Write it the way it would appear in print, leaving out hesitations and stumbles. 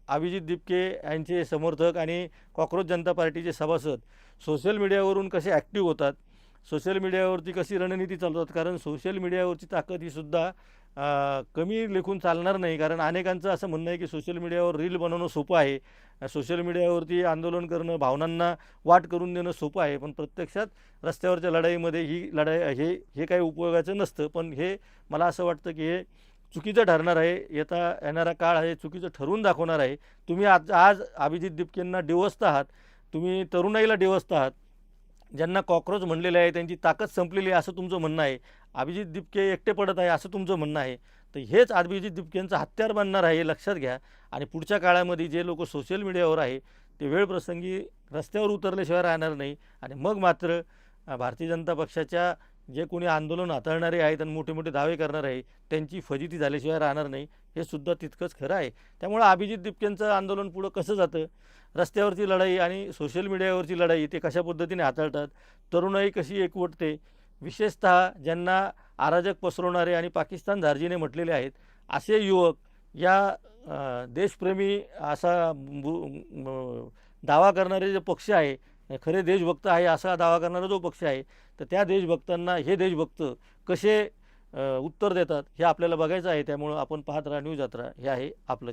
अभिजित दिपके यांचे समर्थक आणि कॉक्रोच जनता पार्टीचे सभासद सोशल मीडियावरून कसे ॲक्टिव्ह होतात, सोशल मीडियावरती कशी रणनीती चालवतात. कारण सोशल मीडियावरची ताकद ही सुद्धा कमी लेखून चालणार नाही. कारण अनेकांचं असं म्हणणं आहे की सोशल मीडियावर रील बनवणं सोपं आहे, सोशल मीडियावरती आंदोलन करणं, भावनांना वाट करून देणं सोपं आहे. पण प्रत्यक्षात रस्त्यावरच्या लढाईमध्ये ही लढाई हे काही उपयोगाचं नसतं. पण हे मला असं वाटतं की हे चुकीचं ठरणार आहे. येणारा काळ आहे चुकीचं ठरवून दाखवणार आहे. तुम्ही आज अभिजित दिपकेंना डिवचत आहात, तुम्ही तरुणाईला डिवचत आहात. ज्यांना कॉक्रोच म्हणलेले आहे त्यांची ताकद संपलेली आहे असं तुमचं म्हणणं आहे. अभिजित दिपके एकटे पडत आहे असं तुमचं म्हणणं आहे. तर हेच अभिजित दिपकेंचं हत्यार बनणार आहे, हे लक्षात घ्या. आणि पुढच्या काळामध्ये जे लोक सोशल मीडियावर आहे ते वेळप्रसंगी रस्त्यावर उतरल्याशिवाय राहणार नाही. आणि मग मात्र भारतीय जनता पक्षाच्या जे कोणी आंदोलन हाताळणारे आहेत आणि मोठे मोठे दावे करणार आहे त्यांची फजिती झाल्याशिवाय राहणार नाही, हे सुद्धा तितकंच खरं आहे. त्यामुळं अभिजित दिपकेंचं आंदोलन पुढं कसं जातं, रस्त्यावरची लढाई आणि सोशल मीडियावरची लढाई ते कशा पद्धतीने हाताळतात, तरुणाई कशी एकवटते, विशेषतः ज्यांना अराजक पसरवणारे आणि पाकिस्तान धार्जिणे म्हटलेले आहेत असे युवक या देशप्रेमी असा दावा करणारे जे पक्ष आहे, खरे देशभक्त आहे असा दावा करणारा जो पक्ष आहे, तर त्या देशभक्तांना हे देशभक्त कसे उत्तर देतात हे आपल्याला बघायचं आहे. त्यामुळं आपण पाहत राहा न्यूज यात्रा. हे आहे आपलं.